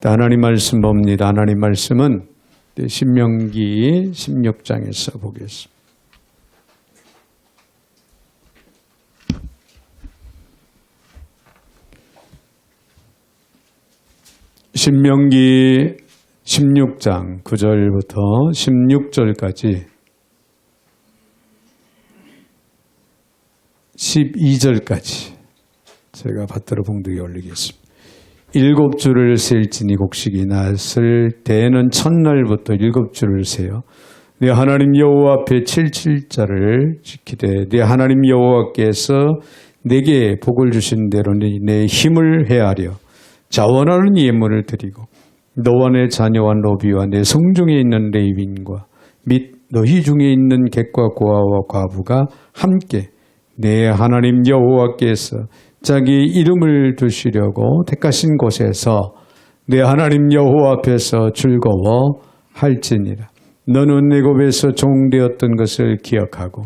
하나님 말씀 봅니다. 하나님 말씀은 신명기 16장에서 보겠습니다. 신명기 16장 9절부터 16절까지 12절까지 제가 받들어 봉독에 올리겠습니다. 7주를 셀지니 곡식이 났을 때에는 첫날부터 7주를 세요. 네 하나님 여호와 앞에 77자를 지키되 네 하나님 여호와께서 내게 복을 주신 대로 내 힘을 헤아려 자원하는 예물을 드리고 너와 내 자녀와 노비와 내 성중에 있는 레위인과 및 너희 중에 있는 객과 고아와 과부가 함께 내 하나님 여호와께서 자기 이름을 두시려고 택하신 곳에서 내 하나님 여호와 앞에서 즐거워할지니라. 너는 애굽에서 종되었던 것을 기억하고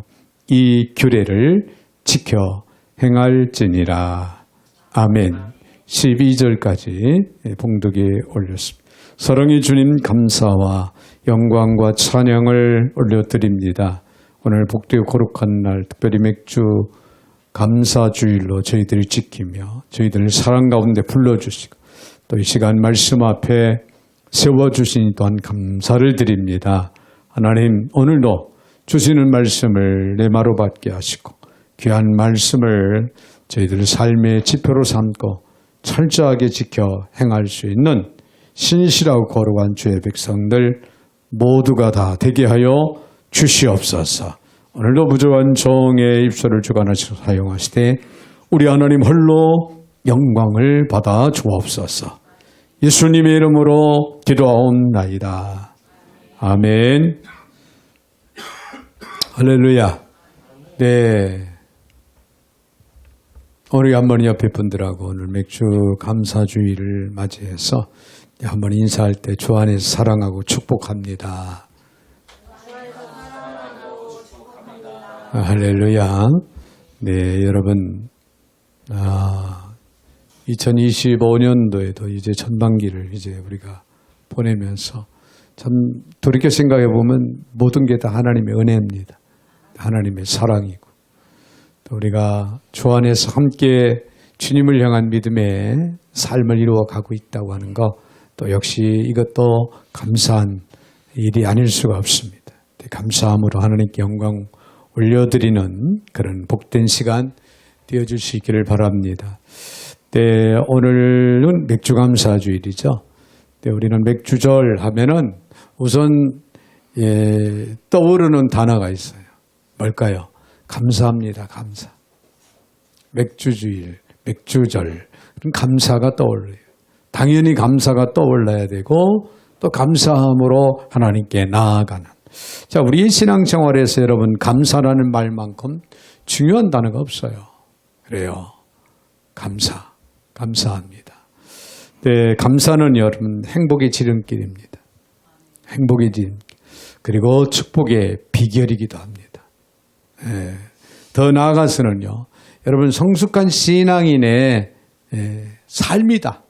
이 규례를 지켜 행할지니라. 아멘. 12절까지 봉독에 올렸습니다. 사랑의 주님 감사와 영광과 찬양을 올려드립니다. 오늘 복되고 거룩한 날 특별히 맥주 감사주일로 저희들을 지키며 저희들을 사랑 가운데 불러주시고 또 이 시간 말씀 앞에 세워주시니 또한 감사를 드립니다. 하나님 오늘도 주시는 말씀을 내마로 받게 하시고 귀한 말씀을 저희들 삶의 지표로 삼고 철저하게 지켜 행할 수 있는 신실하고 거룩한 주의 백성들 모두가 다 되게 하여 주시옵소서. 오늘도 부족한 종의 입술을 주관하시고 사용하시되 우리 하나님 홀로 영광을 받아 주옵소서. 예수님의 이름으로 기도하옵나이다. 아멘. 할렐루야. 네. 우리 한번 옆에 분들하고 오늘 맥주 감사주의를 맞이해서 한번 인사할 때 주 안에서 사랑하고 축복합니다. 할렐루야. 네, 여러분, 2025년도에도 이제 전반기를 이제 우리가 보내면서 참 돌이켜 생각해 보면 모든 게 다 하나님의 은혜입니다. 하나님의 사랑이고 또 우리가 주 안에서 함께 주님을 향한 믿음의 삶을 이루어 가고 있다고 하는 것 또 역시 이것도 감사한 일이 아닐 수가 없습니다. 감사함으로 하나님께 영광 올려드리는 그런 복된 시간 되어줄 수 있기를 바랍니다. 네, 오늘은 맥주감사주일이죠. 네, 우리는 맥주절 하면은 우선 떠오르는 단어가 있어요. 뭘까요? 감사합니다. 감사. 맥주주일, 맥주절. 그럼 감사가 떠올라요. 당연히 감사가 떠올라야 되고 또 감사함으로 하나님께 나아가는. 자, 우리의 신앙생활에서 여러분 감사라는 말만큼 중요한 단어가 없어요. 그래요. 감사합니다. 네, 감사는 여러분 행복의 지름길입니다. 행복의 지름길. 그리고 축복의 비결이기도 합니다. 네, 더 나아가서는요. 여러분 성숙한 신앙인의 삶이다.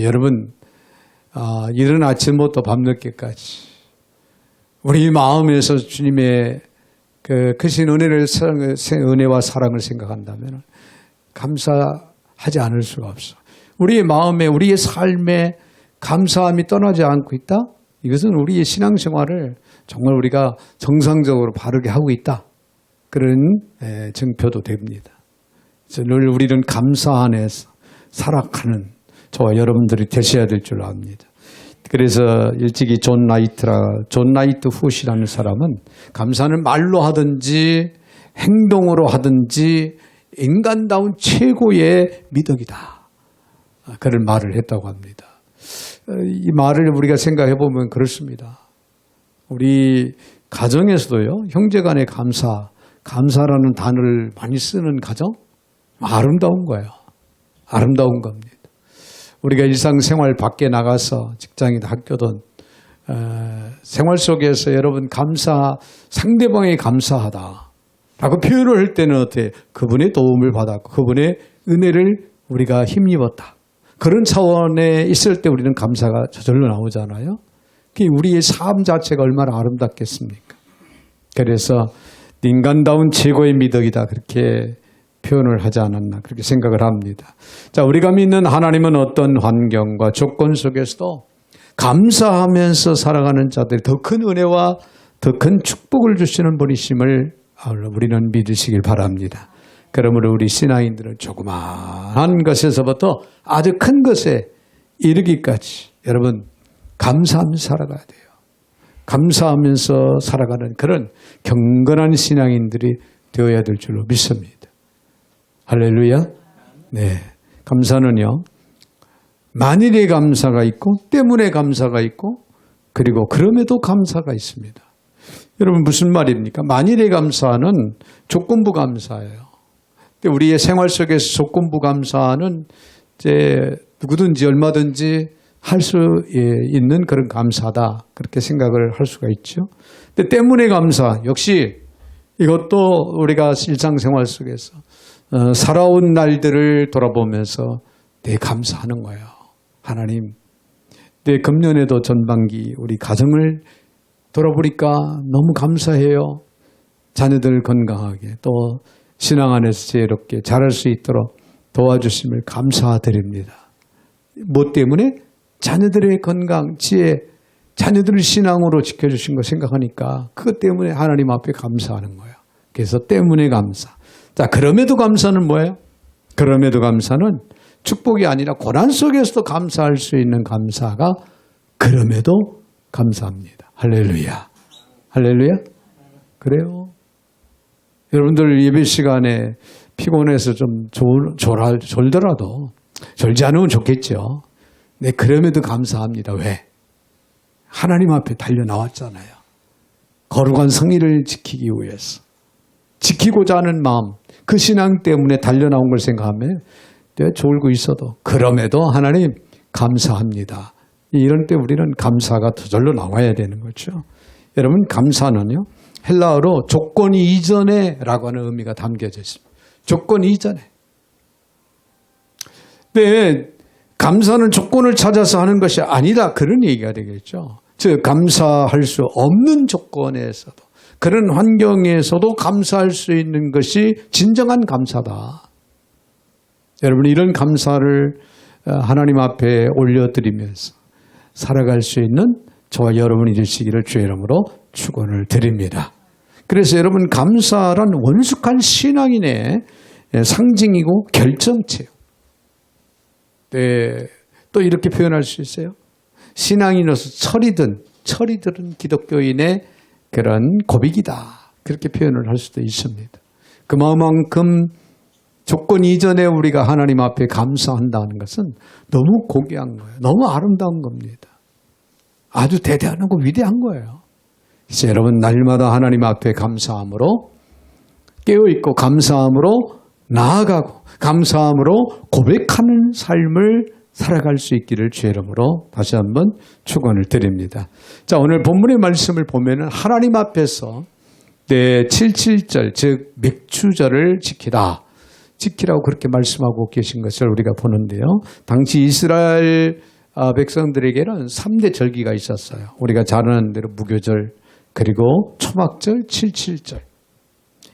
여러분 이른 아침부터 밤늦게까지 우리 마음에서 주님의 그 크신 은혜와 사랑을 생각한다면 감사하지 않을 수가 없어. 우리의 마음에 우리의 삶에 감사함이 떠나지 않고 있다? 이것은 우리의 신앙생활을 정말 우리가 정상적으로 바르게 하고 있다. 그런 증표도 됩니다. 늘 우리는 감사 안에서 살아가는 저와 여러분들이 되셔야 될 줄 압니다. 그래서 일찍이 존 나이트 훗이라는 사람은 감사는 말로 하든지 행동으로 하든지 인간다운 최고의 미덕이다. 그런 말을 했다고 합니다. 이 말을 우리가 생각해 보면 그렇습니다. 우리 가정에서도요, 형제간의 감사라는 단어를 많이 쓰는 가정, 아름다운 거예요. 아름다운 겁니다. 우리가 일상생활 밖에 나가서 직장이든 학교든 생활 속에서 여러분 상대방에 감사하다 라고 표현을 할 때는 어떻게 그분의 도움을 받았고 그분의 은혜를 우리가 힘입었다. 그런 차원에 있을 때 우리는 감사가 저절로 나오잖아요. 그게 우리의 삶 자체가 얼마나 아름답겠습니까? 그래서 인간다운 최고의 미덕이다 그렇게 표현을 하지 않았나 그렇게 생각을 합니다. 자, 우리가 믿는 하나님은 어떤 환경과 조건 속에서도 감사하면서 살아가는 자들이 더 큰 은혜와 더 큰 축복을 주시는 분이심을 우리는 믿으시길 바랍니다. 그러므로 우리 신앙인들은 조그마한 것에서부터 아주 큰 것에 이르기까지 여러분 감사하면서 살아가야 돼요. 감사하면서 살아가는 그런 경건한 신앙인들이 되어야 될 줄로 믿습니다. 할렐루야. 네, 감사는요. 만일의 감사가 있고 때문에 감사가 있고 그리고 그럼에도 감사가 있습니다. 여러분 무슨 말입니까? 만일의 감사는 조건부 감사예요. 근데 우리의 생활 속에서 조건부 감사는 이제 누구든지 얼마든지 할 수 있는 그런 감사다 그렇게 생각을 할 수가 있죠. 근데 때문에 감사 역시 이것도 우리가 일상생활 속에서 살아온 날들을 돌아보면서 내 감사하는 거예요. 하나님, 내 금년에도 전반기 우리 가정을 돌아보니까 너무 감사해요. 자녀들 건강하게 또 신앙 안에서 지혜롭게 자랄 수 있도록 도와주심을 감사드립니다. 뭐 때문에? 자녀들의 건강, 지혜, 자녀들을 신앙으로 지켜주신 거 생각하니까 그것 때문에 하나님 앞에 감사하는 거예요. 그래서 때문에 감사. 자, 그럼에도 감사는 뭐예요? 그럼에도 감사는 축복이 아니라 고난 속에서도 감사할 수 있는 감사가 그럼에도 감사합니다. 할렐루야. 할렐루야. 그래요. 여러분들 예배 시간에 피곤해서 좀 졸더라도 졸지 않으면 좋겠죠. 네, 그럼에도 감사합니다. 왜? 하나님 앞에 달려 나왔잖아요. 거룩한 성의를 지키기 위해서. 지키고자 하는 마음, 그 신앙 때문에 달려 나온 걸 생각하면 내가 졸고 있어도 그럼에도 하나님 감사합니다. 이런 때 우리는 감사가 저절로 나와야 되는 거죠. 여러분 감사는요. 헬라어로 조건 이전에 라고 하는 의미가 담겨져 있습니다. 조건 이전에. 네, 감사는 조건을 찾아서 하는 것이 아니다. 그런 얘기가 되겠죠. 즉 감사할 수 없는 조건에서도 그런 환경에서도 감사할 수 있는 것이 진정한 감사다. 여러분 이런 감사를 하나님 앞에 올려드리면서 살아갈 수 있는 저와 여러분이 되시기를 주의 이름으로 축원을 드립니다. 그래서 여러분 감사란 원숙한 신앙인의 상징이고 결정체요. 네, 또 이렇게 표현할 수 있어요. 신앙인으로서 철이들은 기독교인의 그런 고백이다. 그렇게 표현을 할 수도 있습니다. 그만큼 조건 이전에 우리가 하나님 앞에 감사한다는 것은 너무 고귀한 거예요. 너무 아름다운 겁니다. 아주 대단하고 위대한 거예요. 그래서 여러분 날마다 하나님 앞에 감사함으로 깨어있고 감사함으로 나아가고 감사함으로 고백하는 삶을 살아갈 수 있기를 주의 이름으로 다시 한번 축원을 드립니다. 자, 오늘 본문의 말씀을 보면은 하나님 앞에서 내 77절 즉 맥추절을 지키라고 그렇게 말씀하고 계신 것을 우리가 보는데요. 당시 이스라엘 백성들에게는 3대 절기가 있었어요. 우리가 잘 아는 대로 무교절 그리고 초막절, 77절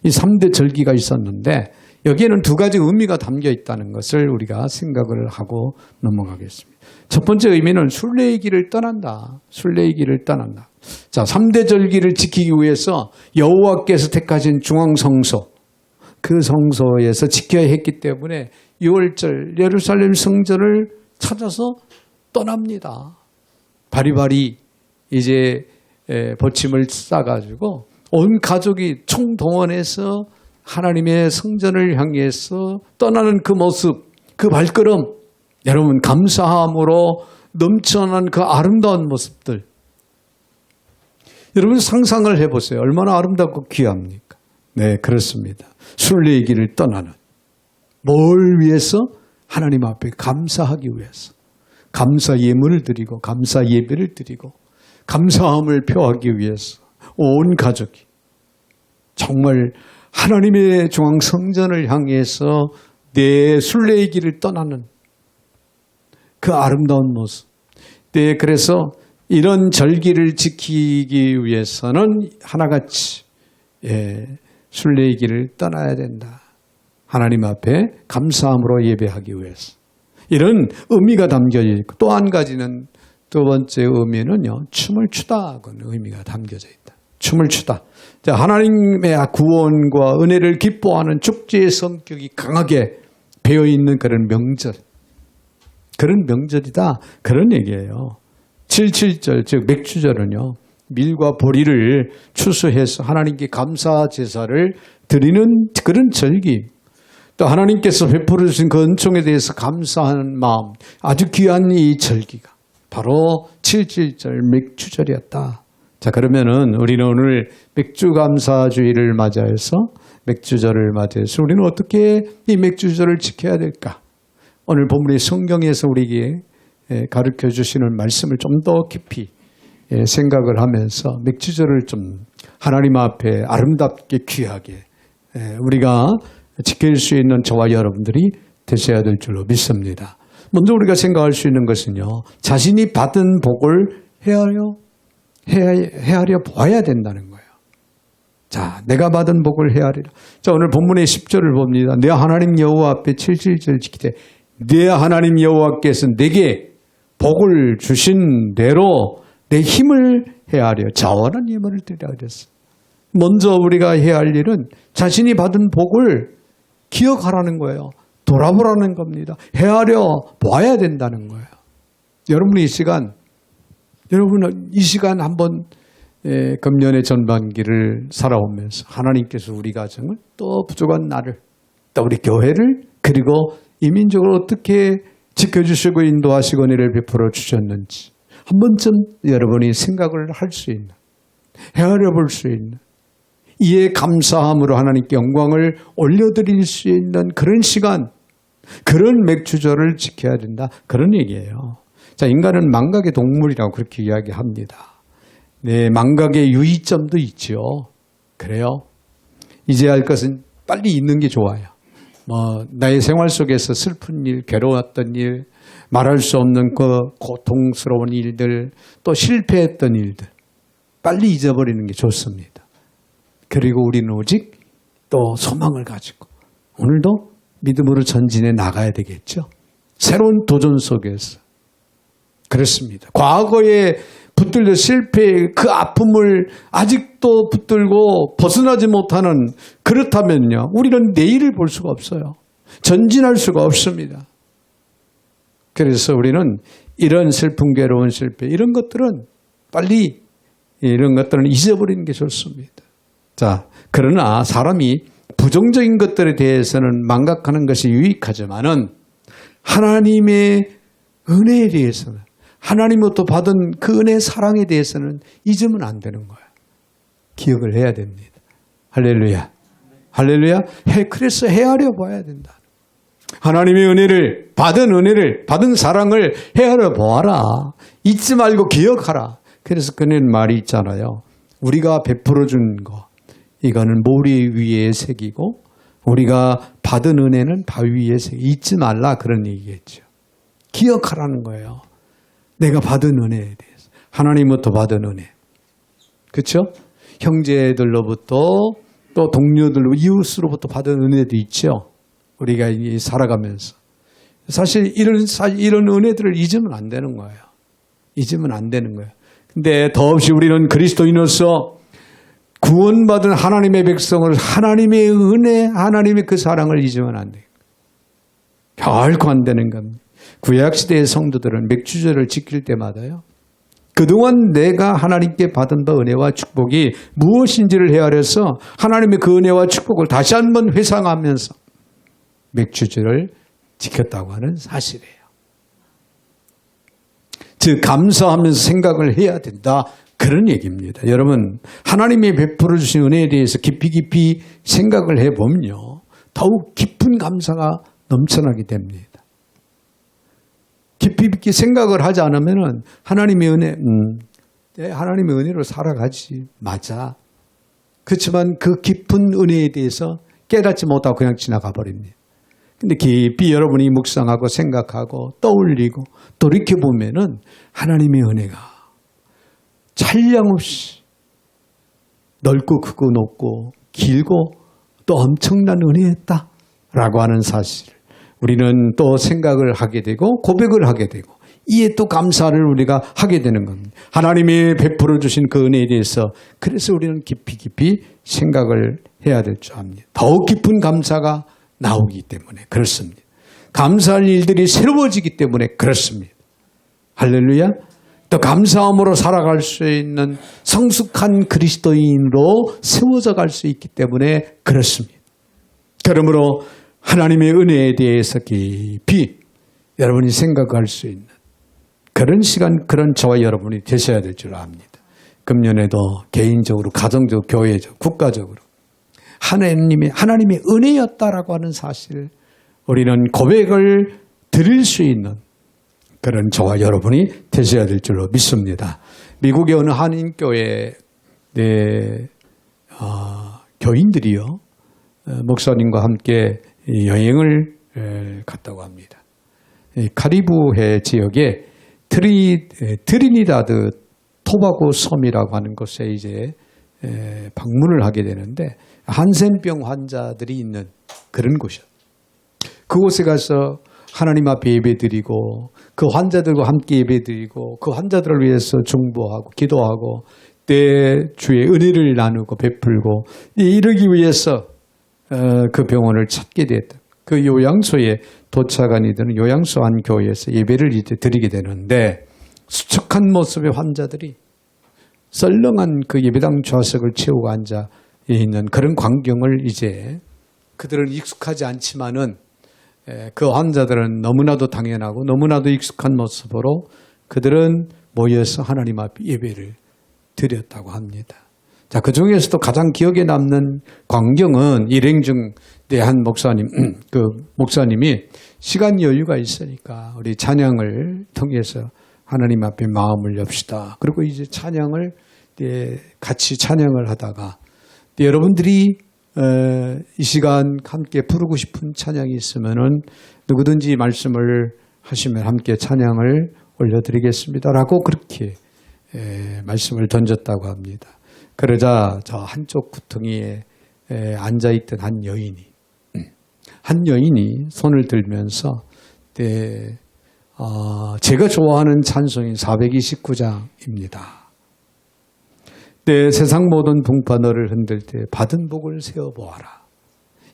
이 3대 절기가 있었는데 여기에는 두 가지 의미가 담겨 있다는 것을 우리가 생각을 하고 넘어가겠습니다. 첫 번째 의미는 순례의길을 떠난다. 순례의길을 떠난다. 자, 3대 절기를 지키기 위해서 여호와께서 택하신 중앙성소 그 성소에서 지켜야 했기 때문에 6월절 예루살렘 성전을 찾아서 떠납니다. 바리바리 이제 버침을 싸가지고 온 가족이 총동원해서 하나님의 성전을 향해서 떠나는 그 모습, 그 발걸음, 여러분 감사함으로 넘쳐난 그 아름다운 모습들. 여러분 상상을 해보세요. 얼마나 아름답고 귀합니까? 네, 그렇습니다. 순례의 길을 떠나는. 뭘 위해서? 하나님 앞에 감사하기 위해서. 감사 예물을 드리고 감사 예배를 드리고 감사함을 표하기 위해서 온 가족이 정말 하나님의 중앙 성전을 향해서 내 순례의 길을 떠나는 그 아름다운 모습. 네, 그래서 이런 절기를 지키기 위해서는 하나같이 순례의 길을 떠나야 된다. 하나님 앞에 감사함으로 예배하기 위해서. 이런 의미가 담겨져 있고 또 한 가지는 두 번째 의미는요. 춤을 추다 그런 의미가 담겨져 있다. 춤을 추다. 자, 하나님의 구원과 은혜를 기뻐하는 축제의 성격이 강하게 배어있는 그런 명절. 그런 명절이다. 그런 얘기예요. 77절 즉 맥주절은요. 밀과 보리를 추수해서 하나님께 감사 제사를 드리는 그런 절기. 또 하나님께서 베풀어 주신 그 은총에 대해서 감사하는 마음. 아주 귀한 이 절기가 바로 77절 맥주절이었다. 자, 그러면은 우리는 오늘 맥주감사주의를 맞이해서 맥주절을 맞이해서 우리는 어떻게 이 맥주절을 지켜야 될까? 오늘 본문의 성경에서 우리에게 가르쳐 주시는 말씀을 좀 더 깊이 생각을 하면서 맥주절을 좀 하나님 앞에 아름답게 귀하게 우리가 지킬 수 있는 저와 여러분들이 되셔야 될 줄로 믿습니다. 먼저 우리가 생각할 수 있는 것은요. 자신이 받은 복을 헤아려 보아야 된다는 거예요. 자, 내가 받은 복을 헤아리라. 자, 오늘 본문의 10절을 봅니다. 내 하나님 여호와 앞에 77절 지키되 내 하나님 여호와께서 내게 복을 주신 대로 내 힘을 헤아려 자원한 힘을 드리라 그랬어요. 먼저 우리가 해야 할 일은 자신이 받은 복을 기억하라는 거예요. 돌아보라는 겁니다. 헤아려 봐야 된다는 거예요. 여러분이 이 시간 한번 금년의 전반기를 살아오면서 하나님께서 우리 가정을 또 부족한 나를 또 우리 교회를 그리고 이 민족을 어떻게 지켜주시고 인도하시고 은혜를 베풀어 주셨는지 한 번쯤 여러분이 생각을 할 수 있는 헤아려 볼 수 있는 이에 감사함으로 하나님께 영광을 올려드릴 수 있는 그런 시간 그런 맥주절을 지켜야 된다. 그런 얘기예요. 자, 인간은 망각의 동물이라고 그렇게 이야기합니다. 네, 망각의 유의점도 있죠. 그래요. 이제 할 것은 빨리 있는 게 좋아요. 나의 생활 속에서 슬픈 일, 괴로웠던 일, 말할 수 없는 그 고통스러운 일들, 또 실패했던 일들, 빨리 잊어버리는 게 좋습니다. 그리고 우리는 오직 또 소망을 가지고 오늘도 믿음으로 전진해 나가야 되겠죠. 새로운 도전 속에서. 그렇습니다. 과거에 붙들려 실패의 그 아픔을 아직도 붙들고 벗어나지 못하는 그렇다면요. 우리는 내일을 볼 수가 없어요. 전진할 수가 없습니다. 그래서 우리는 이런 슬픔, 괴로운 실패 이런 것들은 빨리 이런 것들은 잊어버리는 게 좋습니다. 자, 그러나 사람이 부정적인 것들에 대해서는 망각하는 것이 유익하지만은 하나님의 은혜에 대해서는 하나님으로부터 받은 그 은혜 사랑에 대해서는 잊으면 안 되는 거예요. 기억을 해야 됩니다. 할렐루야. 할렐루야. 그래서 헤아려 봐야 된다. 하나님의 은혜를 받은 사랑을 헤아려 보아라. 잊지 말고 기억하라. 그래서 그는 말이 있잖아요. 우리가 베풀어 준 거 이거는 모리 위에 새기고 우리가 받은 은혜는 바위 위에 새기고 잊지 말라 그런 얘기겠죠. 기억하라는 거예요. 내가 받은 은혜에 대해서. 하나님부터 받은 은혜. 그렇죠? 형제들로부터 또 동료들로 이웃으로부터 받은 은혜도 있죠. 우리가 살아가면서. 사실 이런 은혜들을 잊으면 안 되는 거예요. 잊으면 안 되는 거예요. 근데 더없이 우리는 그리스도인으로서 구원받은 하나님의 백성을 하나님의 은혜, 하나님의 그 사랑을 잊으면 안 돼요. 결코 안 되는 겁니다. 구약시대의 성도들은 맥주절을 지킬 때마다요. 그동안 내가 하나님께 받은 바 은혜와 축복이 무엇인지를 헤아려서 하나님의 그 은혜와 축복을 다시 한번 회상하면서 맥주절을 지켰다고 하는 사실이에요. 즉 감사하면서 생각을 해야 된다. 그런 얘기입니다. 여러분 하나님이 베풀어 주신 은혜에 대해서 깊이 생각을 해보면요. 더욱 깊은 감사가 넘쳐나게 됩니다. 깊이 생각을 하지 않으면 하나님의 은혜, 하나님의 은혜로 살아가지. 맞아. 그렇지만 그 깊은 은혜에 대해서 깨닫지 못하고 그냥 지나가 버립니다. 근데 깊이 여러분이 묵상하고 생각하고 떠올리고 돌이켜보면은 하나님의 은혜가 찬량없이 넓고 크고 높고 길고 또 엄청난 은혜였다라고 하는 사실을 우리는 또 생각을 하게 되고 고백을 하게 되고 이에 또 감사를 우리가 하게 되는 겁니다. 하나님이 베풀어 주신 그 은혜에 대해서 그래서 우리는 깊이 생각을 해야 될 줄 압니다. 더욱 깊은 감사가 나오기 때문에 그렇습니다. 감사할 일들이 새로워지기 때문에 그렇습니다. 할렐루야. 또 감사함으로 살아갈 수 있는 성숙한 그리스도인으로 세워져 갈 수 있기 때문에 그렇습니다. 그러므로 하나님의 은혜에 대해서 깊이 여러분이 생각할 수 있는 그런 시간, 그런 저와 여러분이 되셔야 될 줄 압니다. 금년에도 개인적으로, 가정적으로, 교회적, 국가적으로 하나님의 은혜였다라고 하는 사실을 우리는 고백을 드릴 수 있는 그런 저와 여러분이 되셔야 될 줄로 믿습니다. 미국의 어느 한인교회 교인들이요, 목사님과 함께 여행을 갔다고 합니다. 카리브해 지역에 트리니다드 토바고 섬이라고 하는 곳에 이제 방문을 하게 되는데 한센병 환자들이 있는 그런 곳이요. 그곳에 가서 하나님 앞에 예배드리고 그 환자들과 함께 예배드리고 그 환자들을 위해서 중보하고 기도하고 때 주의 은혜를 나누고 베풀고 이러기 위해서 그 병원을 찾게 됐다. 그 요양소에 도착한 이들은 요양소 한 교회에서 예배를 이제 드리게 되는데 수척한 모습의 환자들이 썰렁한 그 예배당 좌석을 채우고 앉아 있는 그런 광경을 이제 그들은 익숙하지 않지만은 그 환자들은 너무나도 당연하고 너무나도 익숙한 모습으로 그들은 모여서 하나님 앞에 예배를 드렸다고 합니다. 자, 그 중에서도 가장 기억에 남는 광경은 일행 중 한 목사님이 시간 여유가 있으니까 우리 찬양을 통해서 하나님 앞에 마음을 엽시다. 그리고 이제 찬양을 같이 찬양을 하다가 여러분들이 이 시간 함께 부르고 싶은 찬양이 있으면은 누구든지 말씀을 하시면 함께 찬양을 올려드리겠습니다라고 그렇게 말씀을 던졌다고 합니다. 그러자 저 한쪽 구덩이에 앉아있던 한 여인이 손을 들면서 제가 좋아하는 찬송인 429장입니다. 세상 모든 풍파 너를 흔들 때 받은 복을 세어보아라.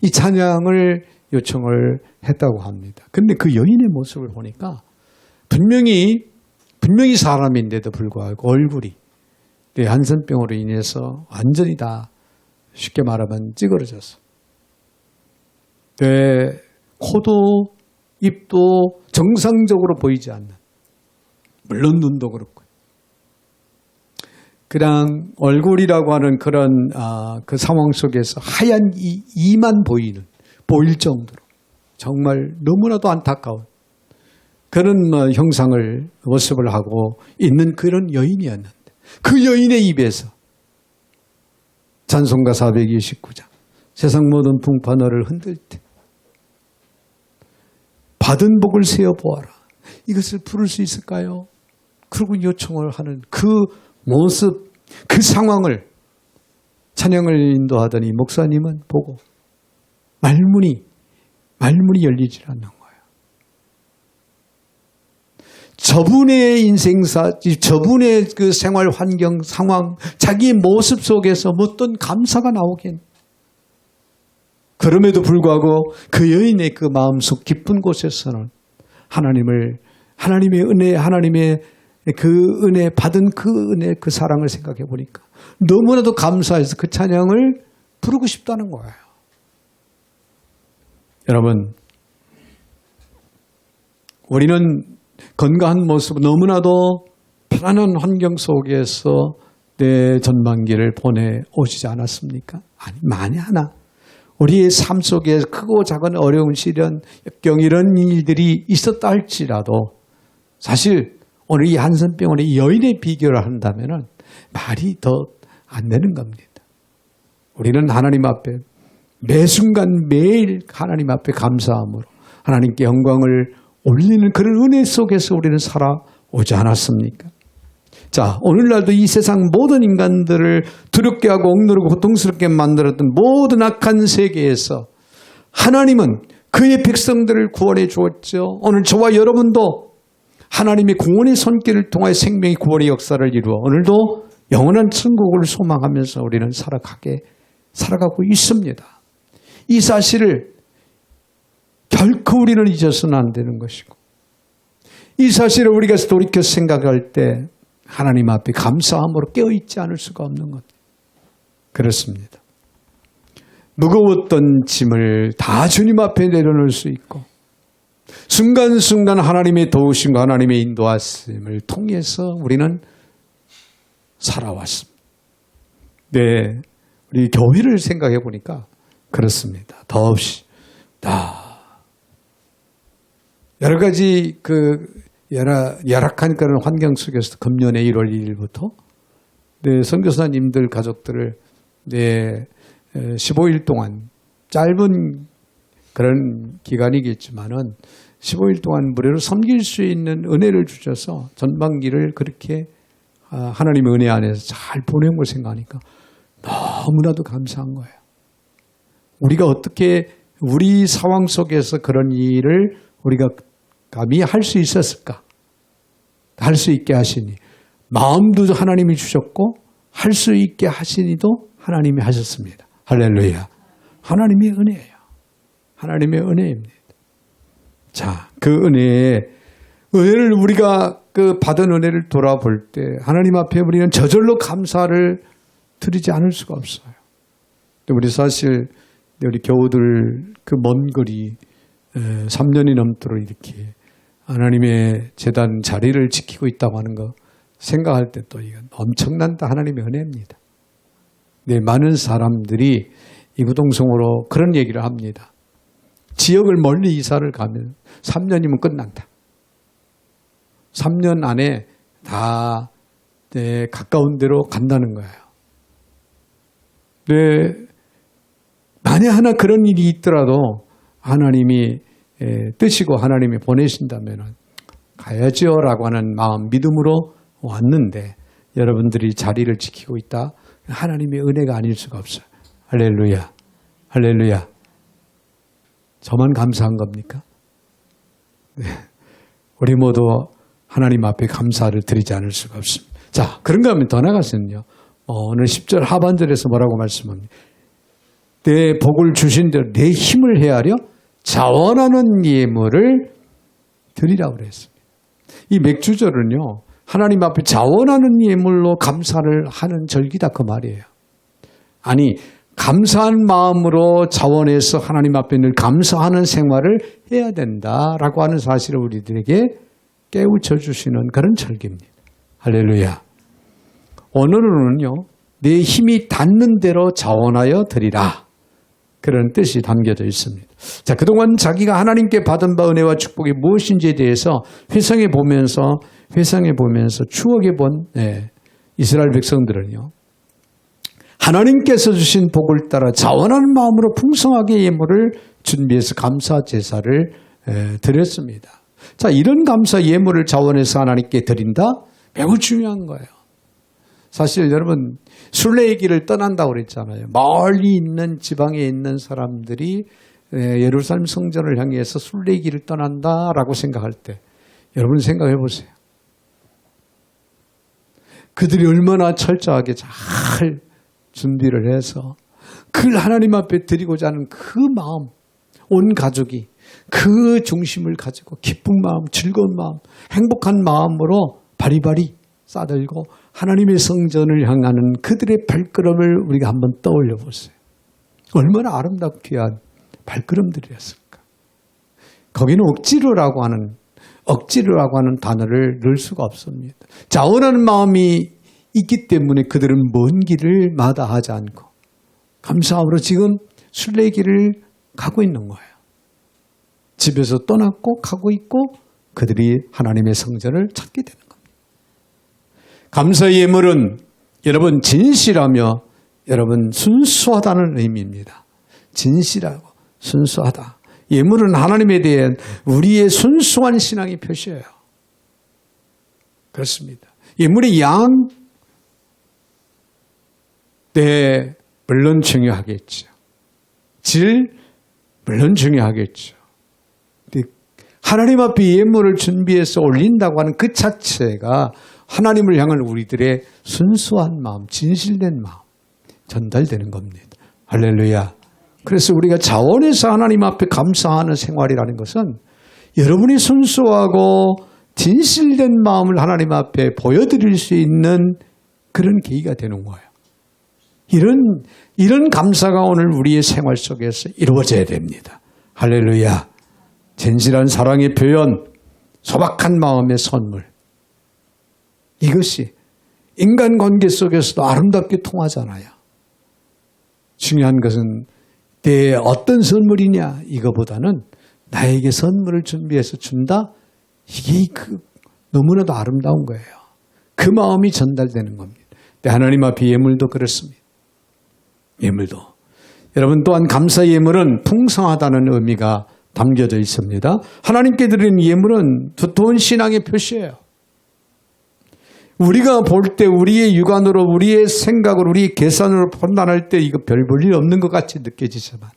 이 찬양을 요청을 했다고 합니다. 근데 그 여인의 모습을 보니까 분명히 사람인데도 불구하고 얼굴이 한센병으로 인해서 완전히 다 쉽게 말하면 찌그러졌어. 코도 입도 정상적으로 보이지 않는, 물론 눈도 그렇고 그냥 얼굴이라고 하는 그런 그 상황 속에서 하얀 이만 보일 정도로 정말 너무나도 안타까운 그런 모습을 하고 있는 그런 여인이었는데 그 여인의 입에서 찬송가 429장 세상 모든 풍파 너를 흔들 때 받은 복을 세어보아라. 이것을 부를 수 있을까요? 그러고 요청을 하는 그 모습, 그 상황을 찬양을 인도하더니 목사님은 보고 말문이 열리질 않는 거예요. 저분의 인생사, 저분의 그 생활 환경, 상황, 자기의 모습 속에서 어떤 감사가 나오긴. 그럼에도 불구하고 그 여인의 그 마음속 깊은 곳에서는 하나님의 은혜, 하나님의 그 은혜, 받은 그 은혜, 그 사랑을 생각해 보니까 너무나도 감사해서 그 찬양을 부르고 싶다는 거예요. 여러분, 우리는 건강한 모습, 너무나도 편안한 환경 속에서 내 전반기를 보내오시지 않았습니까? 아니, 만에 하나 우리의 삶 속에 크고 작은 어려운 시련, 역경 이런 일들이 있었다 할지라도 사실 오늘 이 한센병원의 여인의 비교를 한다면 말이 더 안 되는 겁니다. 우리는 하나님 앞에 매 순간 매일 하나님 앞에 감사함으로 하나님께 영광을 올리는 그런 은혜 속에서 우리는 살아오지 않았습니까? 자, 오늘날도 이 세상 모든 인간들을 두렵게 하고 억누르고 고통스럽게 만들었던 모든 악한 세계에서 하나님은 그의 백성들을 구원해 주었죠. 오늘 저와 여러분도 하나님의 구원의 손길을 통하여 생명의 구원의 역사를 이루어 오늘도 영원한 천국을 소망하면서 우리는 살아가고 있습니다. 이 사실을 결코 우리는 잊어서는 안 되는 것이고, 이 사실을 우리가 돌이켜 생각할 때 하나님 앞에 감사함으로 깨어있지 않을 수가 없는 것. 그렇습니다. 무거웠던 짐을 다 주님 앞에 내려놓을 수 있고, 순간순간 하나님의 도우심과 하나님의 인도하심을 통해서 우리는 살아왔습니다. 네, 우리 교회를 생각해 보니까 그렇습니다. 더없이 여러 가지 열악한 그런 환경 속에서 금년의 1월 2일부터 선교사님들 가족들을 15일 동안, 짧은 그런 기간이겠지만은 15일 동안 무료로 섬길 수 있는 은혜를 주셔서 전반기를 그렇게 하나님의 은혜 안에서 잘 보낸 걸 생각하니까 너무나도 감사한 거예요. 우리가 어떻게 우리 상황 속에서 그런 일을 우리가 감히 할 수 있었을까? 할 수 있게 하시니 마음도 하나님이 주셨고 할 수 있게 하시니도 하나님이 하셨습니다. 할렐루야. 하나님의 은혜예요. 하나님의 은혜입니다. 자, 그 은혜를 우리가 받은 은혜를 돌아볼 때 하나님 앞에 우리는 저절로 감사를 드리지 않을 수가 없어요. 우리 사실 우리 교우들 그 먼 거리 3년이 넘도록 이렇게 하나님의 제단 자리를 지키고 있다고 하는 거 생각할 때 또 이건 엄청난 하나님의 은혜입니다. 네, 많은 사람들이 이구동성으로 그런 얘기를 합니다. 지역을 멀리 이사를 가면 3년이면 끝난다. 3년 안에 다 가까운 데로 간다는 거예요. 네, 만약 하나 그런 일이 있더라도 하나님이 뜻이고 하나님이 보내신다면 가야지요 라고 하는 마음, 믿음으로 왔는데 여러분들이 자리를 지키고 있다. 하나님의 은혜가 아닐 수가 없어요. 할렐루야. 할렐루야. 저만 감사한 겁니까? 네. 우리 모두 하나님 앞에 감사를 드리지 않을 수가 없습니다. 자, 그런가 하면 더 나가서는요. 오늘 10절 하반절에서 뭐라고 말씀합니까? 내 복을 주신 대로 내 힘을 헤아려 자원하는 예물을 드리라고 그랬습니다. 이 맥주절은요. 하나님 앞에 자원하는 예물로 감사를 하는 절기다 그 말이에요. 아니, 감사한 마음으로 자원해서 하나님 앞에 늘 감사하는 생활을 해야 된다라고 하는 사실을 우리들에게 깨우쳐 주시는 그런 절기입니다. 할렐루야. 오늘은요. 내 힘이 닿는 대로 자원하여 드리라. 그런 뜻이 담겨져 있습니다. 자, 그동안 자기가 하나님께 받은 바 은혜와 축복이 무엇인지에 대해서 회상해 보면서 추억해 본 이스라엘 백성들은요. 하나님께서 주신 복을 따라 자원하는 마음으로 풍성하게 예물을 준비해서 감사 제사를 드렸습니다. 자, 이런 감사 예물을 자원해서 하나님께 드린다? 매우 중요한 거예요. 사실 여러분 순례의 길을 떠난다고 그랬잖아요. 멀리 있는 지방에 있는 사람들이 예루살렘 성전을 향해서 순례의 길을 떠난다라고 생각할 때 여러분 생각해 보세요. 그들이 얼마나 철저하게 잘 준비를 해서 그걸 하나님 앞에 드리고자 하는 그 마음, 온 가족이 그 중심을 가지고 기쁜 마음, 즐거운 마음, 행복한 마음으로 바리바리 싸들고 하나님의 성전을 향하는 그들의 발걸음을 우리가 한번 떠올려 보세요. 얼마나 아름답고 귀한 발걸음들이었을까. 거기는 억지로라고 하는 단어를 넣을 수가 없습니다. 자원하는 마음이 있기 때문에 그들은 먼 길을 마다하지 않고 감사함으로 지금 순례의 길을 가고 있는 거예요. 집에서 떠났고 가고 있고 그들이 하나님의 성전을 찾게 되는 겁니다. 감사의 예물은 여러분 진실하며 여러분 순수하다는 의미입니다. 진실하고 순수하다. 예물은 하나님에 대한 우리의 순수한 신앙의 표시예요. 그렇습니다. 예물의 양, 네, 물론 중요하겠죠. 질, 물론 중요하겠죠. 근데 하나님 앞에 예물을 준비해서 올린다고 하는 그 자체가 하나님을 향한 우리들의 순수한 마음, 진실된 마음, 전달되는 겁니다. 할렐루야. 그래서 우리가 자원해서 하나님 앞에 감사하는 생활이라는 것은 여러분이 순수하고 진실된 마음을 하나님 앞에 보여드릴 수 있는 그런 계기가 되는 거예요. 이런 감사가 오늘 우리의 생활 속에서 이루어져야 됩니다. 할렐루야. 진실한 사랑의 표현, 소박한 마음의 선물. 이것이 인간관계 속에서도 아름답게 통하잖아요. 중요한 것은 내 어떤 선물이냐 이거보다는 나에게 선물을 준비해서 준다. 이게 너무나도 아름다운 거예요. 그 마음이 전달되는 겁니다. 하나님 앞에 예물도 그렇습니다. 예물도. 여러분 또한 감사 예물은 풍성하다는 의미가 담겨져 있습니다. 하나님께 드리는 예물은 두터운 신앙의 표시예요. 우리가 볼 때 우리의 육안으로 우리의 생각으로 우리의 계산으로 판단할 때 이거 별 볼 일 없는 것 같이 느껴지지만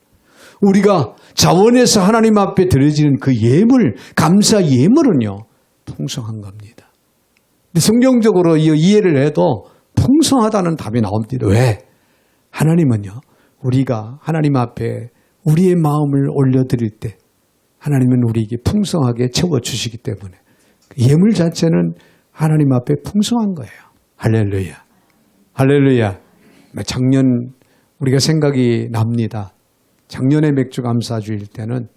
우리가 자원해서 하나님 앞에 드려지는 그 예물, 감사 예물은요 풍성한 겁니다. 근데 성경적으로 이해를 해도 풍성하다는 답이 나옵니다. 왜? 하나님은요 우리가 하나님 앞에 우리의 마음을 올려드릴 때 하나님은 우리에게 풍성하게 채워주시기 때문에 예물 자체는 하나님 앞에 풍성한 거예요. 할렐루야. 할렐루야. 작년 우리가 생각이 납니다. 작년에 맥주 감사주일 때는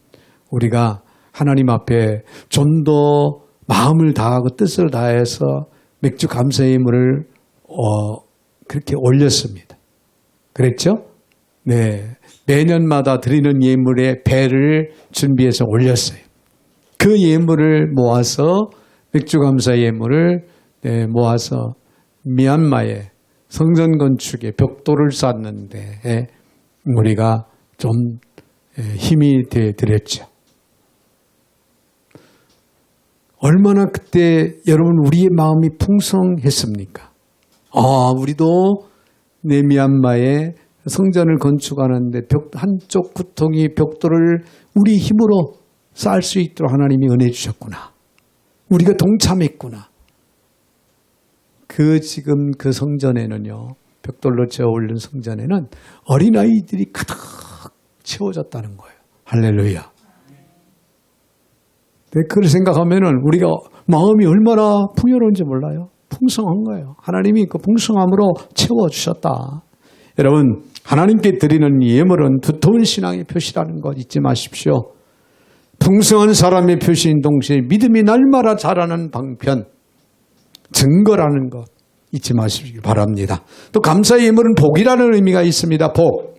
우리가 하나님 앞에 좀 더 마음을 다하고 뜻을 다해서 맥주 감사 예물을 그렇게 올렸습니다. 그랬죠? 네. 매년마다 드리는 예물의 배를 준비해서 올렸어요. 그 예물을 모아서 맥주 감사 예물을 모아서 미얀마의 성전 건축에 벽돌을 쌓는데 우리가 좀 힘이 돼 드렸죠. 얼마나 그때 여러분 우리의 마음이 풍성했습니까? 우리도 미얀마에 성전을 건축하는데 한쪽 구덩이 벽돌을 우리 힘으로 쌓을 수 있도록 하나님이 은혜 주셨구나. 우리가 동참했구나. 지금 그 성전에는요, 벽돌로 채워 올린 성전에는 어린아이들이 가득 채워졌다는 거예요. 할렐루야. 네, 그걸 생각하면은 우리가 마음이 얼마나 풍요로운지 몰라요. 풍성한 거예요. 하나님이 그 풍성함으로 채워주셨다. 여러분, 하나님께 드리는 예물은 두터운 신앙의 표시라는 것 잊지 마십시오. 풍성한 사람의 표시인 동시에 믿음이 날마다 자라는 방편, 증거라는 것 잊지 마시기 바랍니다. 또 감사의 예물은 복이라는 의미가 있습니다. 복.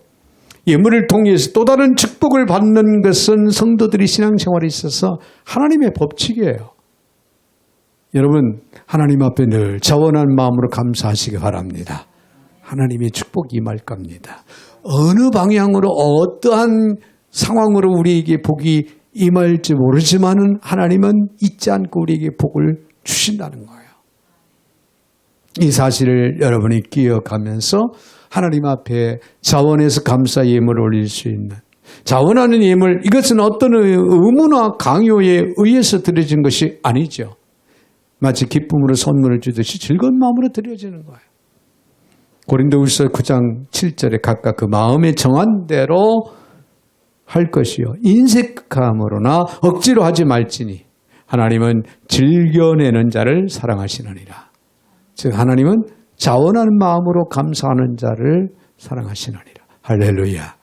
예물을 통해서 또 다른 축복을 받는 것은 성도들이 신앙생활에 있어서 하나님의 법칙이에요. 여러분, 하나님 앞에 늘 자원한 마음으로 감사하시기 바랍니다. 하나님의 축복이 임할 겁니다. 어느 방향으로 어떠한 상황으로 우리에게 복이 임할지 모르지만은 하나님은 잊지 않고 우리에게 복을 주신다는 거예요. 이 사실을 여러분이 기억하면서 하나님 앞에 자원해서 감사 예물을 올릴 수 있는 자원하는 예물, 이것은 어떤 의무나 강요에 의해서 드려진 것이 아니죠. 마치 기쁨으로 선물을 주듯이 즐거운 마음으로 드려지는 거예요. 고린도후서 9장 7절에 각각 그 마음에 정한 대로 할 것이요 인색함으로나 억지로 하지 말지니 하나님은 즐겨내는 자를 사랑하시느니라. 즉 하나님은 자원하는 마음으로 감사하는 자를 사랑하시느니라. 할렐루야.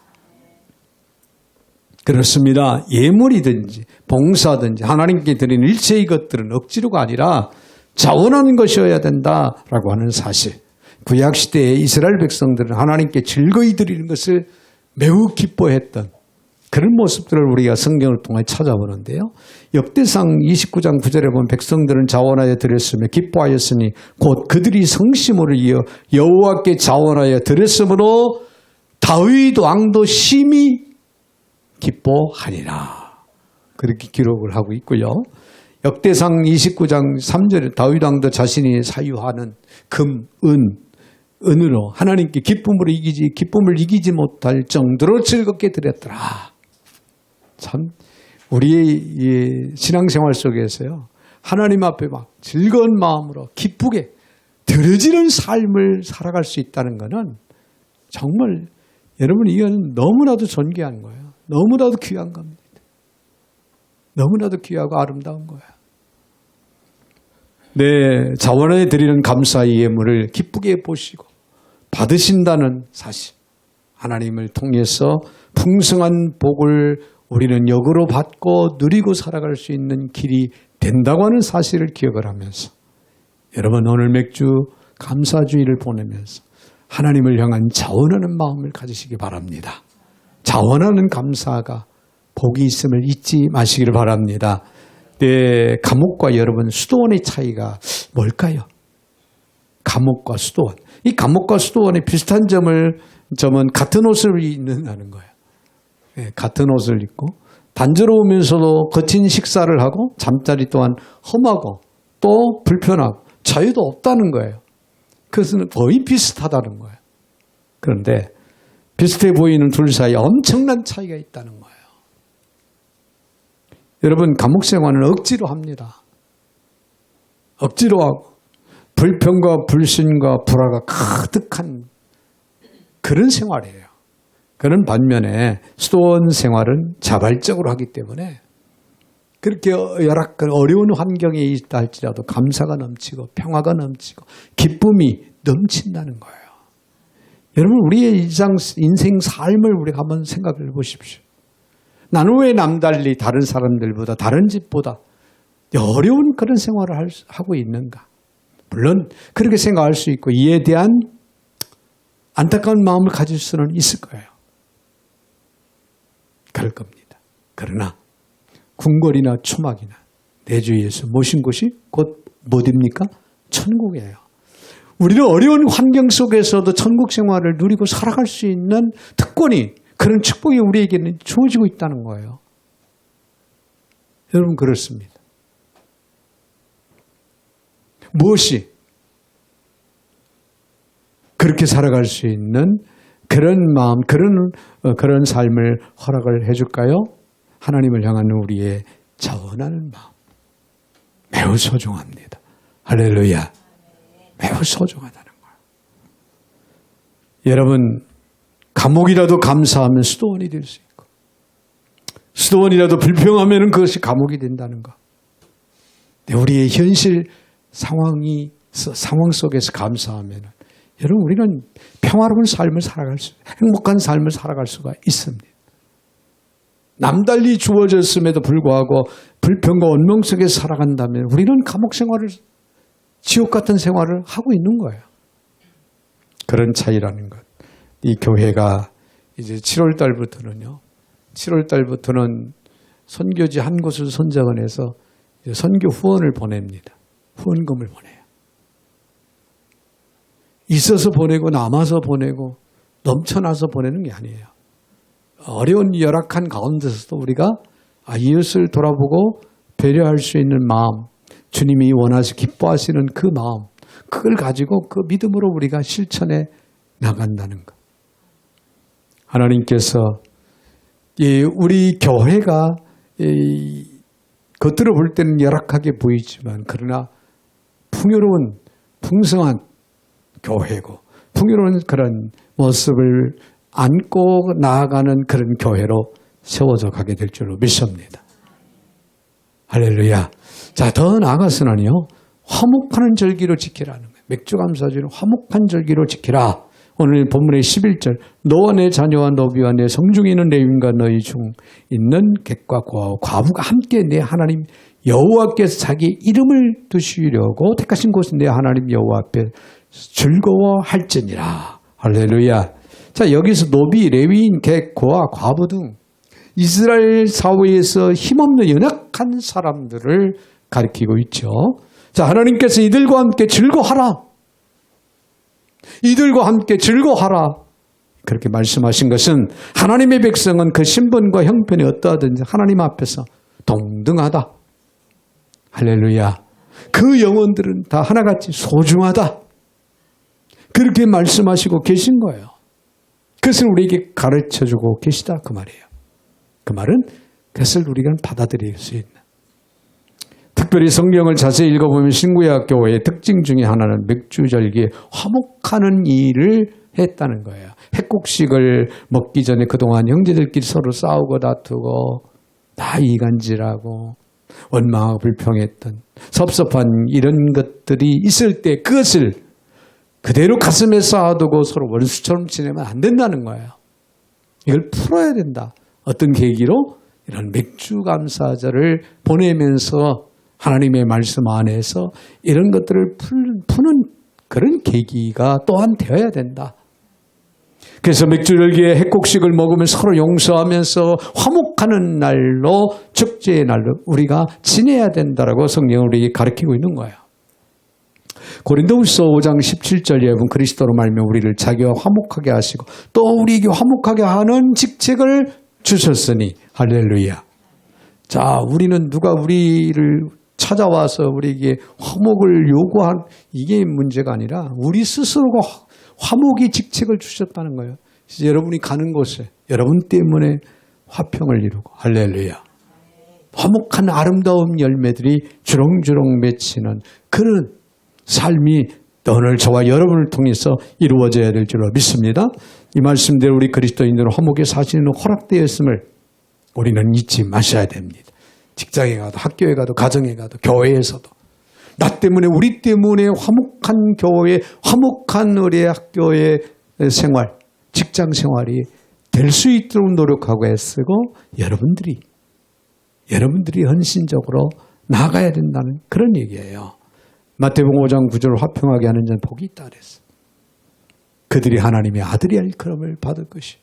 그렇습니다. 예물이든지 봉사든지 하나님께 드리는 일체의 것들은 억지로가 아니라 자원하는 것이어야 된다라고 하는 사실. 구약시대의 이스라엘 백성들은 하나님께 즐거이 드리는 것을 매우 기뻐했던 그런 모습들을 우리가 성경을 통해 찾아보는데요. 역대상 29장 9절에 보면 백성들은 자원하여 드렸으며 기뻐하였으니 곧 그들이 성심으로 이어 여호와께 자원하여 드렸으므로 다윗 왕도 심히 기뻐하니라. 그렇게 기록을 하고 있고요. 역대상 29장 3절에 다윗 왕도 자신이 사유하는 금, 은으로 하나님께 기쁨을 이기지 못할 정도로 즐겁게 드렸더라. 참 우리의 신앙생활 속에서요. 하나님 앞에 막 즐거운 마음으로 기쁘게 드려지는 삶을 살아갈 수 있다는 것은 정말 여러분 이건 너무나도 존귀한 거예요. 너무나도 귀한 겁니다. 너무나도 귀하고 아름다운 거예요. 내 자원에 드리는 감사의 예물을 기쁘게 보시고 받으신다는 사실, 하나님을 통해서 풍성한 복을 우리는 역으로 받고 누리고 살아갈 수 있는 길이 된다고 하는 사실을 기억을 하면서 여러분 오늘 맥주 감사주의를 보내면서 하나님을 향한 자원하는 마음을 가지시기 바랍니다. 자원하는 감사가 복이 있음을 잊지 마시기를 바랍니다. 네, 감옥과 여러분 수도원의 차이가 뭘까요? 감옥과 수도원. 이 감옥과 수도원의 비슷한 점은 같은 옷을 입는다는 거예요. 네, 같은 옷을 입고 단조로우면서도 거친 식사를 하고 잠자리 또한 험하고 또 불편하고 자유도 없다는 거예요. 그것은 거의 비슷하다는 거예요. 그런데 비슷해 보이는 둘 사이에 엄청난 차이가 있다는 거예요. 여러분 감옥 생활은 억지로 합니다. 억지로 하고 불평과 불신과 불화가 가득한 그런 생활이에요. 그런 반면에 수도원 생활은 자발적으로 하기 때문에 그렇게 열악한 어려운 환경에 있다 할지라도 감사가 넘치고 평화가 넘치고 기쁨이 넘친다는 거예요. 여러분 우리의 인생 삶을 우리가 한번 생각해 보십시오. 나는 왜 남달리 다른 사람들보다 다른 집보다 어려운 그런 생활을 하고 있는가? 물론 그렇게 생각할 수 있고 이에 대한 안타까운 마음을 가질 수는 있을 거예요. 그럴 겁니다. 그러나 궁궐이나 초막이나 내 주 예수 모신 곳이 곧 어디입니까? 천국이에요. 우리는 어려운 환경 속에서도 천국 생활을 누리고 살아갈 수 있는 특권이 그런 축복이 우리에게는 주어지고 있다는 거예요. 여러분 그렇습니다. 무엇이 그렇게 살아갈 수 있는 그런 마음, 그런 삶을 허락을 해줄까요? 하나님을 향한 우리의 자원하는 마음. 매우 소중합니다. 할렐루야. 매우 소중하다는 거예요. 여러분, 감옥이라도 감사하면 수도원이 될 수 있고, 수도원이라도 불평하면 그것이 감옥이 된다는 거. 우리의 현실 상황 속에서 감사하면 여러분 우리는 평화로운 삶을 행복한 삶을 살아갈 수가 있습니다. 남달리 주어졌음에도 불구하고 불평과 원망 속에서 살아간다면 우리는 감옥 생활을, 지옥 같은 생활을 하고 있는 거예요. 그런 차이라는 것. 이 교회가 이제 7월 달부터는 선교지 한 곳을 선정을 해서 선교 후원을 보냅니다. 후원금을 보내요. 있어서 보내고 남아서 보내고 넘쳐나서 보내는 게 아니에요. 어려운 열악한 가운데서도 우리가 이웃을 돌아보고 배려할 수 있는 마음, 주님이 원하시 기뻐하시는 그 마음, 그걸 가지고 그 믿음으로 우리가 실천해 나간다는 것. 하나님께서 우리 교회가 겉으로 볼 때는 열악하게 보이지만 그러나 풍요로운 풍성한 교회고 풍요로운 그런 모습을 안고 나아가는 그런 교회로 세워져 가게 될 줄로 믿습니다. 할렐루야. 자, 더 나아가서는요, 화목하는 절기로 지키라는 거예요. 맥주감사주는 화목한 절기로 지키라. 오늘 본문의 11절, 너와 내 자녀와 너비와 내 성중에 있는 레위인과 너희 중 있는 객과 과부가 함께 내 하나님 여호와께서 자기 이름을 두시려고 택하신 곳은 내 하나님 여호와 앞에 즐거워할지니라. 할렐루야. 자, 여기서 노비, 레위인, 객, 고아, 과부 등 이스라엘 사회에서 힘없는 연약한 사람들을 가리키고 있죠. 자, 하나님께서 이들과 함께 즐거워하라. 이들과 함께 즐거워하라. 그렇게 말씀하신 것은 하나님의 백성은 그 신분과 형편이 어떠하든지 하나님 앞에서 동등하다. 할렐루야. 그 영혼들은 다 하나같이 소중하다. 그렇게 말씀하시고 계신 거예요. 그것을 우리에게 가르쳐주고 계시다 그 말이에요. 그 말은 그것을 우리가 받아들일 수 있는. 특별히 성경을 자세히 읽어보면 신구약 교회의 특징 중에 하나는 맥주절기에 화목하는 일을 했다는 거예요. 핵국식을 먹기 전에 그동안 형제들끼리 서로 싸우고 다투고 다 이간질하고 원망하고 불평했던 섭섭한 이런 것들이 있을 때 그것을 그대로 가슴에 쌓아두고 서로 원수처럼 지내면 안 된다는 거예요. 이걸 풀어야 된다. 어떤 계기로? 이런 맥주감사절을 보내면서 하나님의 말씀 안에서 이런 것들을 푸는 그런 계기가 또한 되어야 된다. 그래서 맥주절기에 핵국식을 먹으면 서로 용서하면서 화목하는 날로 축제의 날로 우리가 지내야 된다라고 성경은 우리에게 가르치고 있는 거예요. 고린도후서 5장 17절 여러분 그리스도로 말미암아 우리를 자기와 화목하게 하시고 또 우리에게 화목하게 하는 직책을 주셨으니 할렐루야. 자, 우리는 누가 우리를 찾아와서 우리에게 화목을 요구한 이게 문제가 아니라 우리 스스로가 화목의 직책을 주셨다는 거예요. 여러분이 가는 곳에 여러분 때문에 화평을 이루고 할렐루야. 화목한 아름다운 열매들이 주렁주렁 맺히는 그런 삶이 오늘 저와 여러분을 통해서 이루어져야 될 줄로 믿습니다. 이 말씀대로 우리 그리스도인들은 화목의 사실은 허락되었음을 우리는 잊지 마셔야 됩니다. 직장에 가도 학교에 가도 가정에 가도 교회에서도 나 때문에 우리 때문에 화목한 교회 화목한 우리 학교의 생활 직장 생활이 될 수 있도록 노력하고 애쓰고 여러분들이 헌신적으로 나아가야 된다는 그런 얘기예요. 마태복음 5장 9절 화평하게 하는 자는 복이 있다 그랬어. 그들이 하나님의 아들이 일컬음을 받을 것이.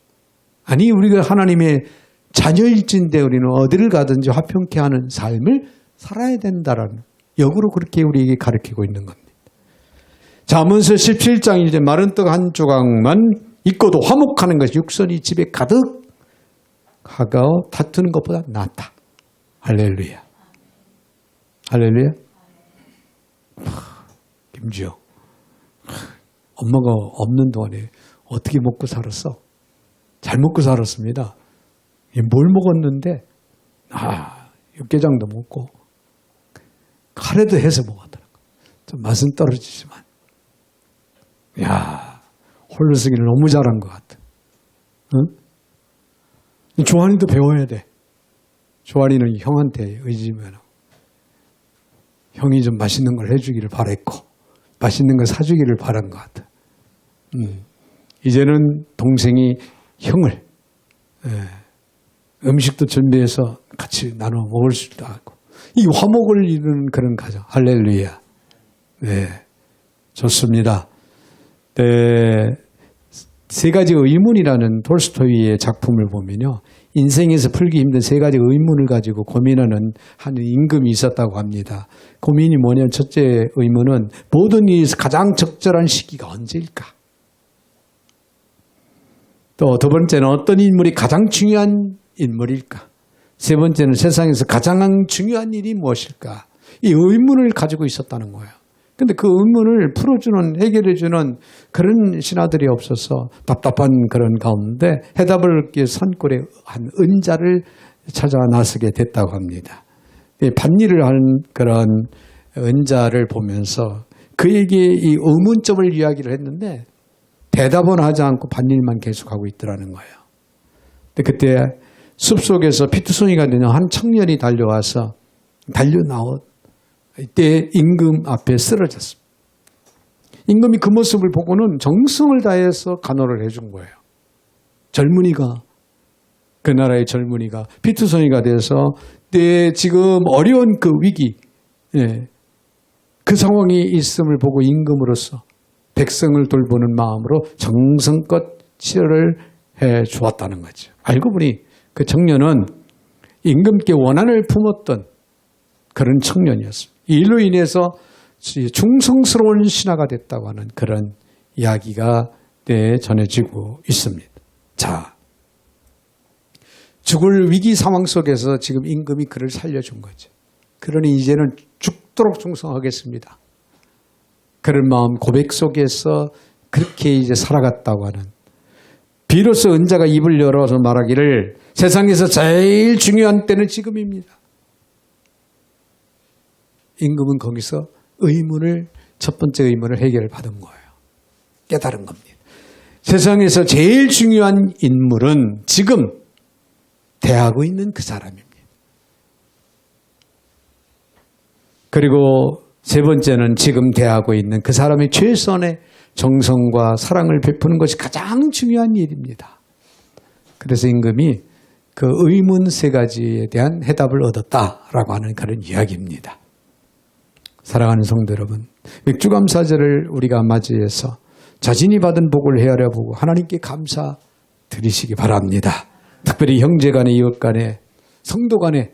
아니 우리가 하나님의 자녀일진데 우리는 어디를 가든지 화평케 하는 삶을 살아야 된다라는 역으로 그렇게 우리에게 가르치고 있는 겁니다. 잠언서 17장 이제 마른 떡 한 조각만 있고도 화목하는 것이 육선이 집에 가득하고 다투는 것보다 낫다. 할렐루야. 할렐루야. 김지영. 엄마가 없는 동안에 어떻게 먹고 살았어? 잘 먹고 살았습니다. 뭘 먹었는데 육개장도 먹고 카레도 해서 먹었더라고요. 좀 맛은 떨어지지만 홀로 쓰기를 너무 잘한 것 같아. 응? 조한이도 배워야 돼. 조한이는 형한테 의지면 형이 좀 맛있는 걸 해주기를 바랬고 맛있는 걸 사주기를 바란 것 같아. 이제는 동생이 형을 음식도 준비해서 같이 나눠 먹을 수도 하고 이 화목을 이루는 그런 가정. 할렐루야. 네, 좋습니다. 네, 세 가지 의문이라는 톨스토이의 작품을 보면요. 인생에서 풀기 힘든 세 가지 의문을 가지고 고민하는 한 임금이 있었다고 합니다. 고민이 뭐냐면 첫째 의문은 모든 일에서 가장 적절한 시기가 언제일까? 또 두 번째는 어떤 인물이 가장 중요한 인물일까? 세 번째는 세상에서 가장 중요한 일이 무엇일까? 이 의문을 가지고 있었다는 거예요. 근데 그 의문을 풀어주는, 해결해주는 그런 신하들이 없어서 답답한 그런 가운데 해답을 얻기 위해 산골에 한 은자를 찾아 나서게 됐다고 합니다. 밭일을 하는 그런 은자를 보면서 그에게 이 의문점을 이야기를 했는데 대답은 하지 않고 밭일만 계속하고 있더라는 거예요. 근데 그때 숲속에서 피투성이가 되는 한 청년이 달려와서 달려나온 이때 임금 앞에 쓰러졌습니다. 임금이 그 모습을 보고는 정성을 다해서 간호를 해준 거예요. 젊은이가, 그 나라의 젊은이가 피투성이가 돼서 지금 어려운 그 위기, 그 상황이 있음을 보고 임금으로서 백성을 돌보는 마음으로 정성껏 치료를 해 주었다는 거죠. 알고 보니 그 청년은 임금께 원한을 품었던 그런 청년이었습니다. 이 일로 인해서 충성스러운 신하가 됐다고 하는 그런 이야기가 전해지고 있습니다. 자, 죽을 위기 상황 속에서 지금 임금이 그를 살려준 거죠. 그러니 이제는 죽도록 충성하겠습니다. 그런 마음 고백 속에서 그렇게 이제 살아갔다고 하는, 비로소 은자가 입을 열어서 말하기를 세상에서 제일 중요한 때는 지금입니다. 임금은 거기서 첫 번째 의문을 해결을 받은 거예요. 깨달은 겁니다. 세상에서 제일 중요한 인물은 지금 대하고 있는 그 사람입니다. 그리고 세 번째는 지금 대하고 있는 그 사람의 최선의 정성과 사랑을 베푸는 것이 가장 중요한 일입니다. 그래서 임금이 그 의문 세 가지에 대한 해답을 얻었다라고 하는 그런 이야기입니다. 사랑하는 성도 여러분, 맥주감사절을 우리가 맞이해서 자신이 받은 복을 헤아려 보고 하나님께 감사 드리시기 바랍니다. 특별히 형제 간에, 이웃 간에, 성도 간에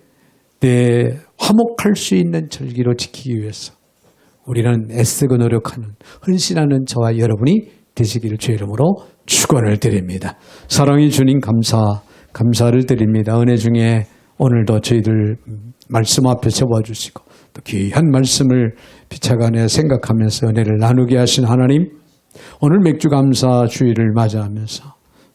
내 화목할 수 있는 절기로 지키기 위해서 우리는 애쓰고 노력하는, 헌신하는 저와 여러분이 되시기를 주의 이름으로 축원을 드립니다. 사랑의 주님 감사를 드립니다. 은혜 중에 오늘도 저희들 말씀 앞에 세워주시고 또 귀한 말씀을 비차간에 생각하면서 은혜를 나누게 하신 하나님, 오늘 맥주감사 주일을 맞이하면서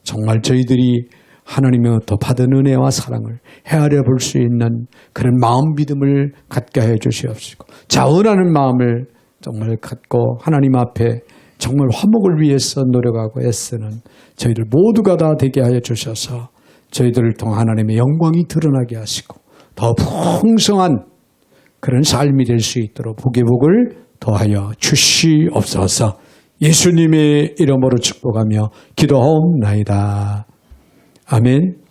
정말 저희들이 하나님으로부터 받은 은혜와 사랑을 헤아려 볼 수 있는 그런 마음 믿음을 갖게 해 주시옵시고, 자원하는 마음을 정말 갖고 하나님 앞에 정말 화목을 위해서 노력하고 애쓰는 저희들 모두가 다 되게 하여 주셔서 저희들을 통해 하나님의 영광이 드러나게 하시고 더 풍성한 그런 삶이 될 수 있도록 복의 복을 더하여 주시옵소서. 예수님의 이름으로 축복하며 기도하옵나이다. 아멘.